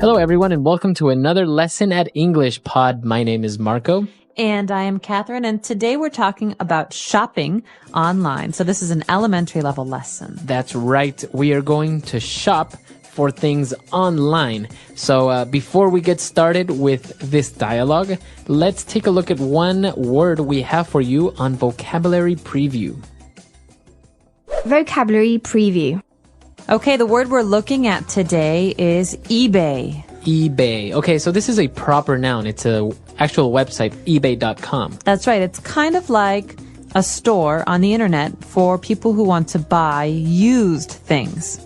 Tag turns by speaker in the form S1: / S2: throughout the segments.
S1: Hello, everyone, and welcome to another lesson at English Pod. My name is Marco.
S2: And I am Catherine, and today we're talking about shopping online. So this is an elementary level lesson.
S1: That's right. We are going to shop for things online. So before we get started with this dialogue, let's take a look at one word we have for you on Vocabulary Preview.
S3: Vocabulary Preview.
S2: Okay, the word we're looking at today is eBay.
S1: eBay. Okay, so this is a proper noun. It's an actual website, ebay.com.
S2: That's right. It's kind of like a store on the internet for people who want to buy used things.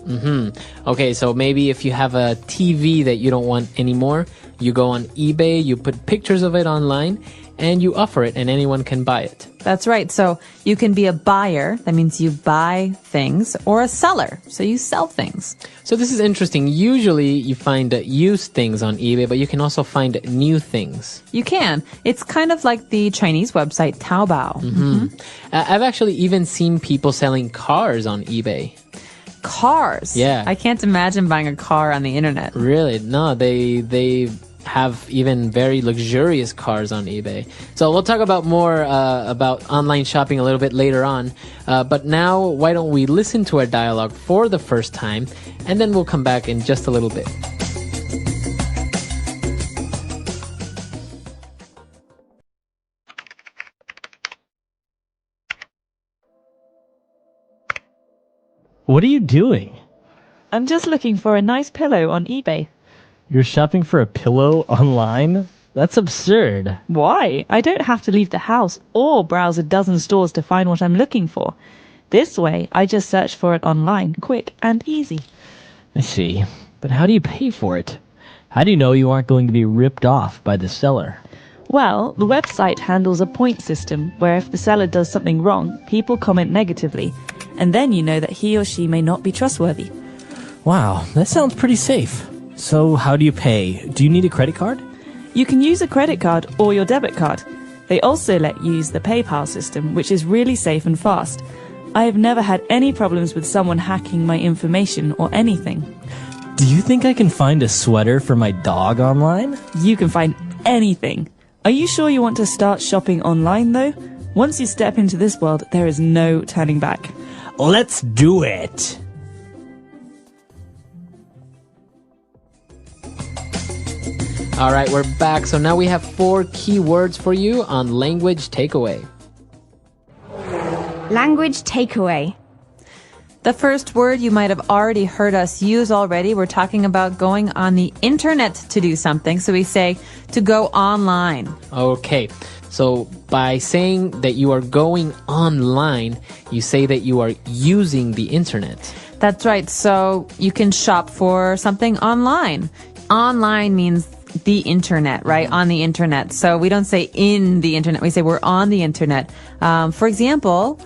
S1: Okay, so maybe if you have a TV that you don't want anymore, you go on eBay, you put pictures of it online, and you offer it, and anyone can buy it.
S2: That's right. So you can be a buyer. That means you buy things, or a seller. So you sell things.
S1: So this is interesting. Usually you find used things on eBay, but you can also find new things.
S2: You can. It's kind of like the Chinese website Taobao.
S1: I've actually even seen people selling cars on eBay.
S2: Cars?
S1: Yeah.
S2: I can't imagine buying a car on the internet.
S1: Really? No, they have even very luxurious cars on eBay. So we'll talk about more about online shopping a little bit later on. But now, why don't we listen to our dialogue for the first time, and then we'll come back in just a little bit.
S4: What are you doing?
S5: I'm just looking for a nice pillow on eBay.
S4: You're shopping for a pillow online? That's absurd.
S5: Why? I don't have to leave the house or browse a dozen stores to find what I'm looking for. This way, I just search for it online, quick and easy.
S4: I see. But how do you pay for it? How do you know you aren't going to be ripped off by the seller?
S5: Well, the website handles a point system where if the seller does something wrong, people comment negatively, and then you know that he or she may not be trustworthy.
S4: Wow, that sounds pretty safe. So how do you pay? Do you need a credit card?
S5: You can use a credit card or your debit card. They also let you use the PayPal system, which is really safe and fast. I have never had any problems with someone hacking my information or anything.
S4: Do you think I can find a sweater for my dog online?
S5: You can find anything. Are you sure you want to start shopping online, though? Once you step into this world, there is no turning back.
S4: Let's do it!
S1: All right, we're back. So now we have 4 key words for you on Language Takeaway.
S3: Language Takeaway.
S2: The first word you might have already heard us use already. We're talking about going on the internet to do something. So we say to go online.
S1: Okay, so by saying that you are going online, you say that you are using the internet.
S2: That's right. So you can shop for something online. Online means the internet, right? On the internet. So we don't say in the internet. We say we're on the internet. For example,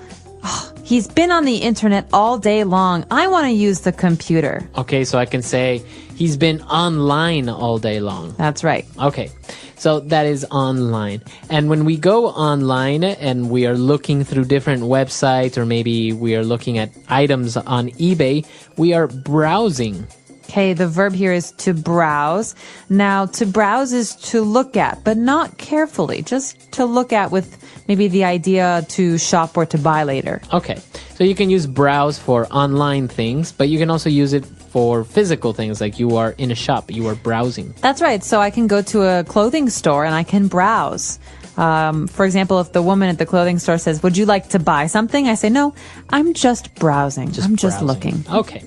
S2: he's been on the internet all day long. I want to use the computer.
S1: Okay, so I can say he's been online all day long.
S2: That's right.
S1: Okay, so that is online. And when we go online and we are looking through different websites, or maybe we are looking at items on eBay, we are browsing.
S2: Okay, the verb here is to browse. Now, to browse is to look at, but not carefully, just to look at with maybe the idea to shop or to buy later.
S1: Okay, so you can use browse for online things, but you can also use it for physical things, like you are in a shop, you are browsing.
S2: That's right. So I can go to a clothing store and I can browse. For example, if the woman at the clothing store says, "Would you like to buy something?" I say, "No, I'm just browsing. I'm just
S1: browsing.
S2: looking."
S1: Okay,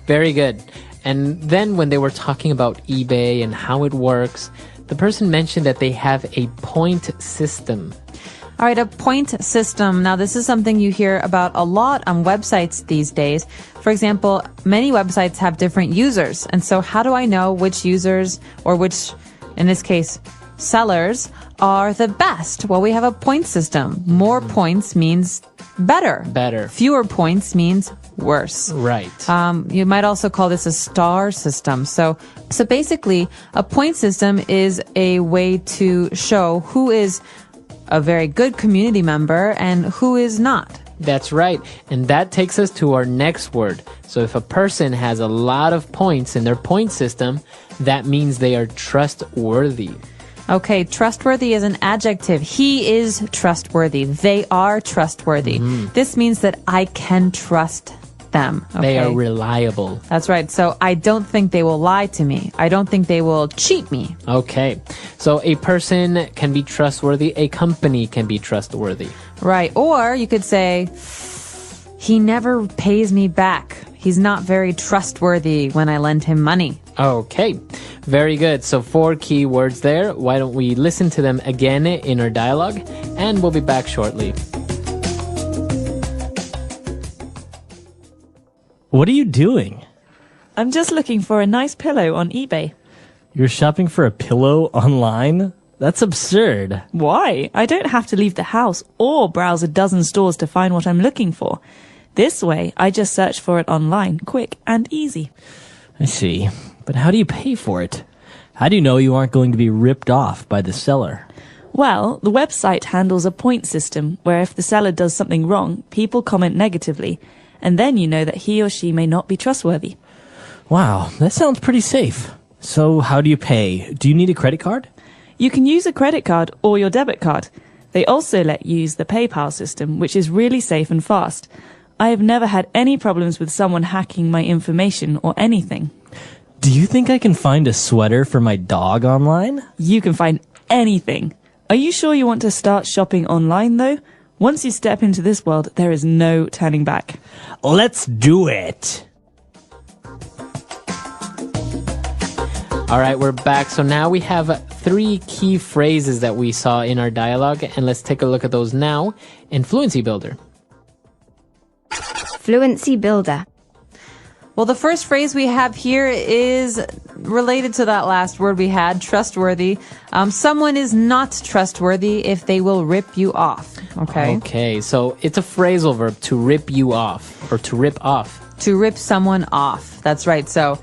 S1: very good. And then when they were talking about eBay and how it works, the person mentioned that they have a point system.
S2: All right, a point system. Now, this is something you hear about a lot on websites these days. For example, many websites have different users. And so how do I know which users, or which, in this case, sellers, are the best? Well, we have a point system. More points means better.
S1: Better.
S2: Fewer points means worse.
S1: Right.
S2: You might also call this a star system. So basically, a point system is a way to show who is a very good community member and who is not.
S1: That's right. And that takes us to our next word. So if a person has a lot of points in their point system, that means they are trustworthy.
S2: Okay, trustworthy is an adjective. He is trustworthy. They are trustworthy. This means that I can trust them. Okay?
S1: They are reliable.
S2: That's right. So I don't think they will lie to me. I don't think they will cheat me.
S1: Okay. So a person can be trustworthy. A company can be trustworthy.
S2: Right. Or you could say, he never pays me back. He's not very trustworthy when I lend him money.
S1: Okay. Very good. So 4 key words there. Why don't we listen to them again in our dialogue? And we'll be back shortly.
S4: What are you doing?
S5: I'm just looking for a nice pillow on eBay.
S4: You're shopping for a pillow online? That's absurd.
S5: Why? I don't have to leave the house or browse a dozen stores to find what I'm looking for. This way, I just search for it online, quick and easy.
S4: I see. But how do you pay for it? How do you know you aren't going to be ripped off by the seller?
S5: Well, the website handles a point system where if the seller does something wrong, people comment negatively, and then you know that he or she may not be trustworthy.
S4: Wow, that sounds pretty safe. So how do you pay? Do you need a credit card?
S5: You can use a credit card or your debit card. They also let you use the PayPal system, which is really safe and fast. I have never had any problems with someone hacking my information or anything.
S4: Do you think I can find a sweater for my dog online?
S5: You can find anything. Are you sure you want to start shopping online, though? Once you step into this world, there is no turning back.
S4: Let's do it!
S1: All right, we're back. So now we have 3 key phrases that we saw in our dialogue, and let's take a look at those now in Fluency Builder.
S3: Fluency Builder.
S2: Well, the first phrase we have here is related to that last word we had, trustworthy. Someone is not trustworthy if they will rip you off. Okay?
S1: Okay, so it's a phrasal verb, to rip you off, or to rip off.
S2: To rip someone off. That's right. So,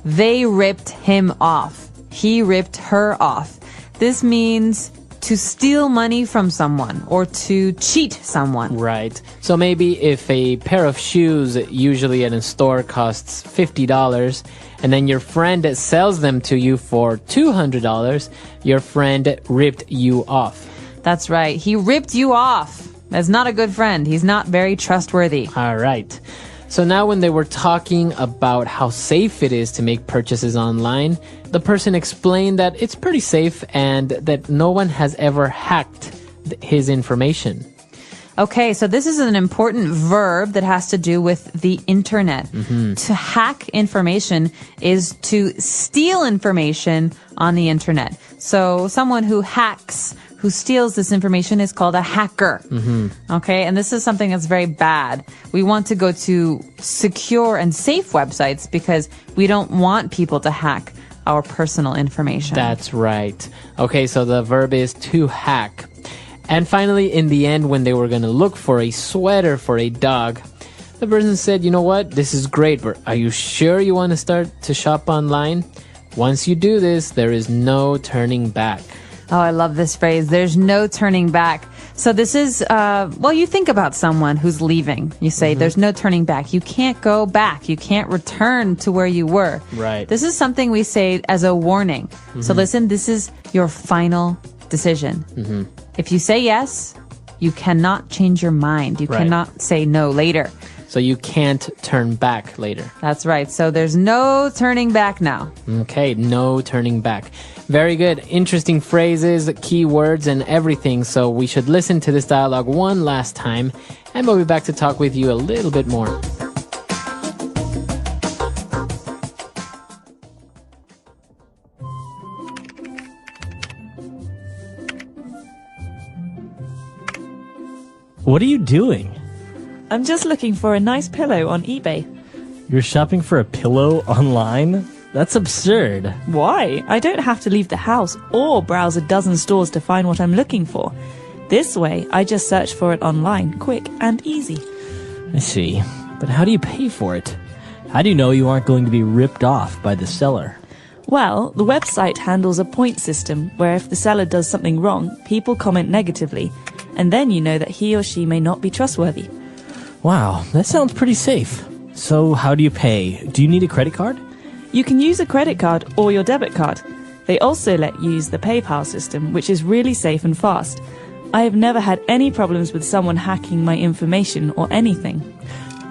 S2: they ripped him off. He ripped her off. This means to steal money from someone or to cheat someone.
S1: Right. So maybe if a pair of shoes usually at a store costs $50 and then your friend sells them to you for $200, your friend ripped you off.
S2: That's right. He ripped you off. That's not a good friend. He's not very trustworthy.
S1: All right. So now when they were talking about how safe it is to make purchases online, the person explained that it's pretty safe and that no one has ever hacked his information.
S2: Okay, so this is an important verb that has to do with the internet. To hack information is to steal information on the internet. So someone who hacks, who steals this information is called a hacker. Okay, and this is something that's very bad. We want to go to secure and safe websites because we don't want people to hack our personal information.
S1: That's right. Okay, so the verb is to hack. And finally, in the end, when they were going to look for a sweater for a dog, the person said, you know what, this is great, but are you sure you want to start to shop online? Once you do this, there is no turning back.
S2: Oh, I love this phrase. There's no turning back. So this is, well, you think about someone who's leaving. You say, there's no turning back. You can't go back. You can't return to where you were.
S1: Right.
S2: This is something we say as a warning. So listen, this is your final decision. If you say yes, you cannot change your mind. You cannot say no later.
S1: So you can't turn back later.
S2: That's right. So there's no turning back now.
S1: Okay, no turning back. Very good. Interesting phrases, keywords, and everything. So we should listen to this dialogue one last time, and we'll be back to talk with you a little bit more.
S4: What are you doing?
S5: I'm just looking for a nice pillow on eBay.
S4: You're shopping for a pillow online? That's absurd.
S5: Why? I don't have to leave the house or browse a dozen stores to find what I'm looking for. This way, I just search for it online, quick and easy.
S4: I see. But how do you pay for it? How do you know you aren't going to be ripped off by the seller?
S5: Well, the website handles a point system where if the seller does something wrong, people comment negatively, and then you know that he or she may not be trustworthy.
S4: Wow, that sounds pretty safe. So how do you pay? Do you need a credit card?
S5: You can use a credit card or your debit card. They also let you use the PayPal system, which is really safe and fast. I have never had any problems with someone hacking my information or anything.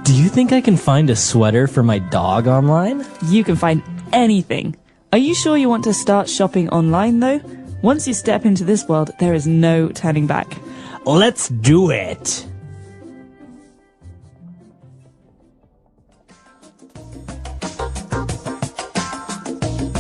S4: Do you think I can find a sweater for my dog online?
S5: You can find anything. Are you sure you want to start shopping online though? Once you step into this world, there is no turning back.
S4: Let's do it!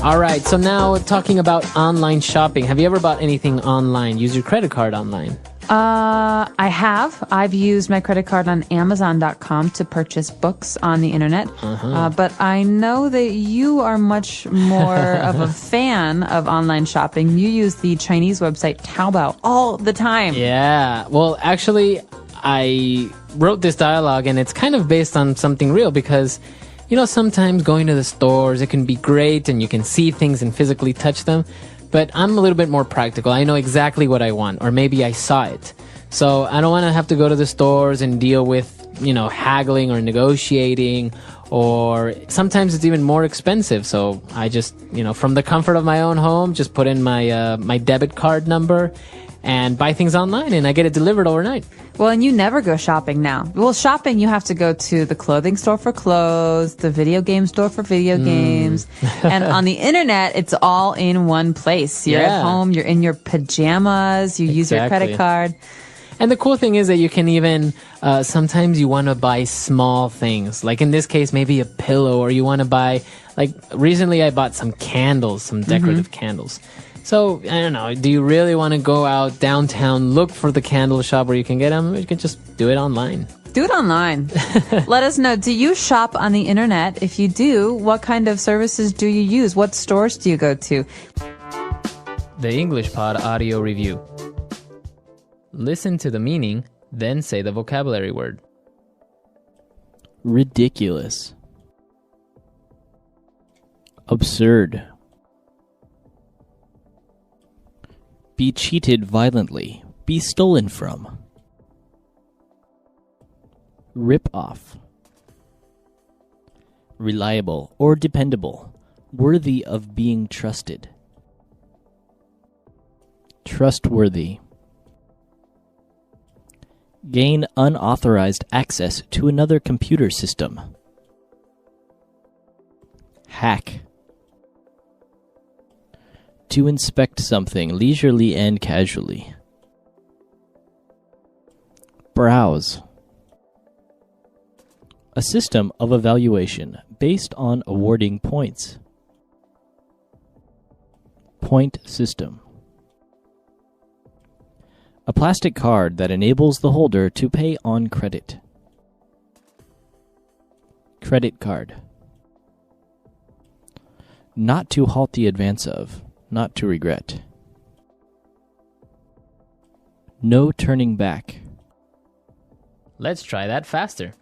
S1: All right, so now talking about online shopping. Have you ever bought anything online? Use your credit card online?
S2: I have. I've used my credit card on Amazon.com to purchase books on the internet. But I know that you are much more of a fan of online shopping. You use the Chinese website Taobao all the time.
S1: Yeah. Well, actually, I wrote this dialogue, and it's kind of based on something real because, you know, sometimes going to the stores, it can be great and you can see things and physically touch them. But I'm a little bit more practical. I know exactly what I want, or maybe I saw it. So I don't want to have to go to the stores and deal with, you know, haggling or negotiating, or sometimes it's even more expensive. So I just, you know, from the comfort of my own home, just put in my my debit card number and buy things online, and I get it delivered overnight.
S2: Well, and you never go shopping now. Well, shopping, you have to go to the clothing store for clothes, the video game store for video games. And on the internet, it's all in one place. You're at home, you're in your pajamas, you use your credit card.
S1: And the cool thing is that you can even, sometimes you want to buy small things. Like in this case, maybe a pillow, or you want to buy, like recently I bought some candles, some decorative candles. So, I don't know, do you really want to go out downtown, look for the candle shop where you can get them? You can just do it online.
S2: Do it online. Let us know. Do you shop on the internet? If you do, what kind of services do you use? What stores do you go to?
S1: The English Pod Audio Review. Listen to the meaning, then say the vocabulary word.
S4: Ridiculous. Absurd. Be cheated violently. Be stolen from. Rip off. Reliable or dependable. Worthy of being trusted. Trustworthy. Gain unauthorized access to another computer system. Hack. To inspect something leisurely and casually. Browse. A system of evaluation based on awarding points. Point system. A plastic card that enables the holder to pay on credit. Credit card. Not to halt the advance of. Not to regret. No turning back.
S1: Let's try that faster.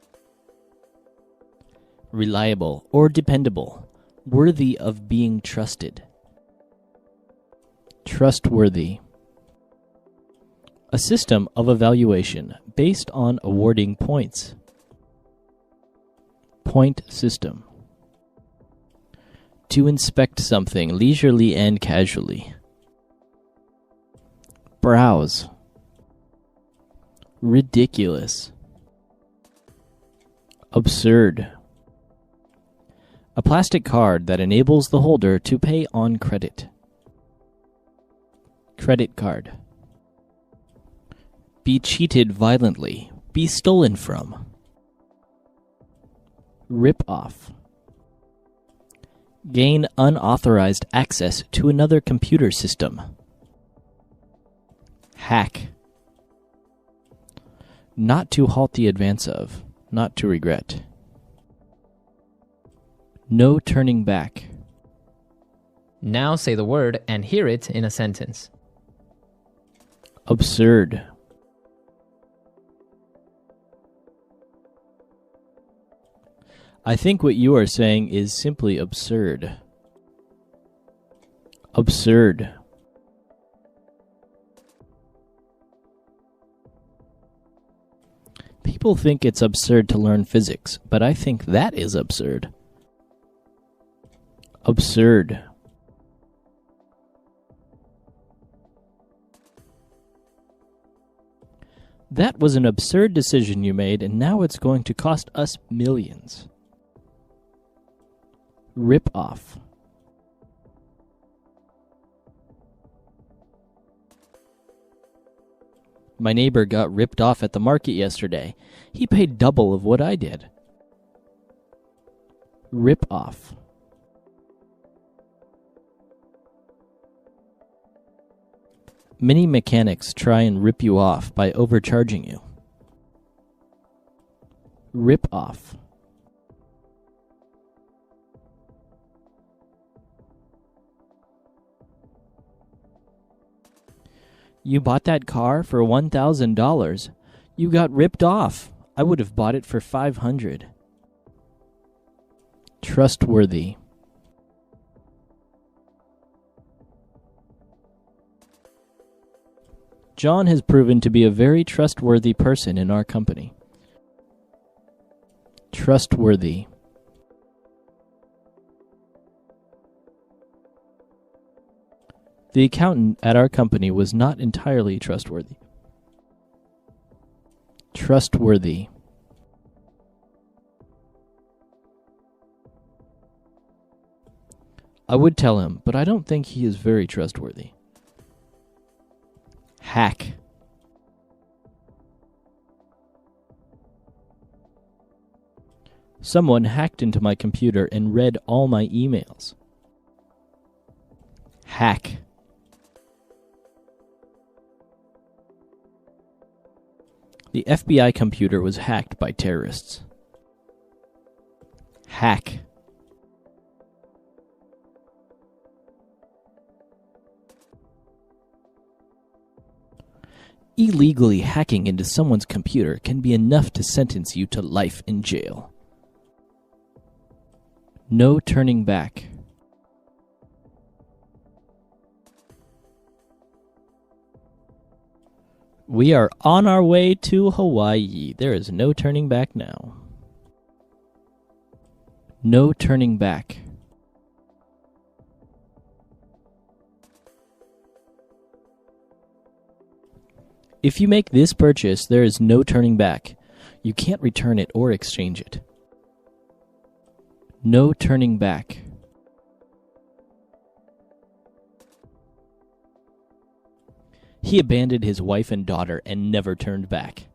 S4: Reliable or dependable. Worthy of being trusted. Trustworthy. A system of evaluation based on awarding points. Point system. To inspect something leisurely and casually. Browse. Ridiculous. Absurd. A plastic card that enables the holder to pay on credit. Credit card. Be cheated violently. Be stolen from. Rip off. Gain unauthorized access to another computer system. Hack. Not to halt the advance of. Not to regret. No turning back.
S1: Now say the word and hear it in a sentence.
S4: Absurd. I think what you are saying is simply absurd. Absurd. People think it's absurd to learn physics, but I think that is absurd. Absurd. That was an absurd decision you made, and now it's going to cost us millions. Rip off. My neighbor got ripped off at the market yesterday. He paid double of what I did. Rip off. Many mechanics try and rip you off by overcharging you. Rip off. You bought that car for $1,000. You got ripped off. I would have bought it for $500. Trustworthy. John has proven to be a very trustworthy person in our company. Trustworthy. The accountant at our company was not entirely trustworthy. Trustworthy. I would tell him, but I don't think he is very trustworthy. Hack. Someone hacked into my computer and read all my emails. Hack. The FBI computer was hacked by terrorists. Hack. Illegally hacking into someone's computer can be enough to sentence you to life in jail. No turning back. We are on our way to Hawaii. There is no turning back now. No turning back. If you make this purchase, there is no turning back. You can't return it or exchange it. No turning back. He abandoned his wife and daughter and never turned back.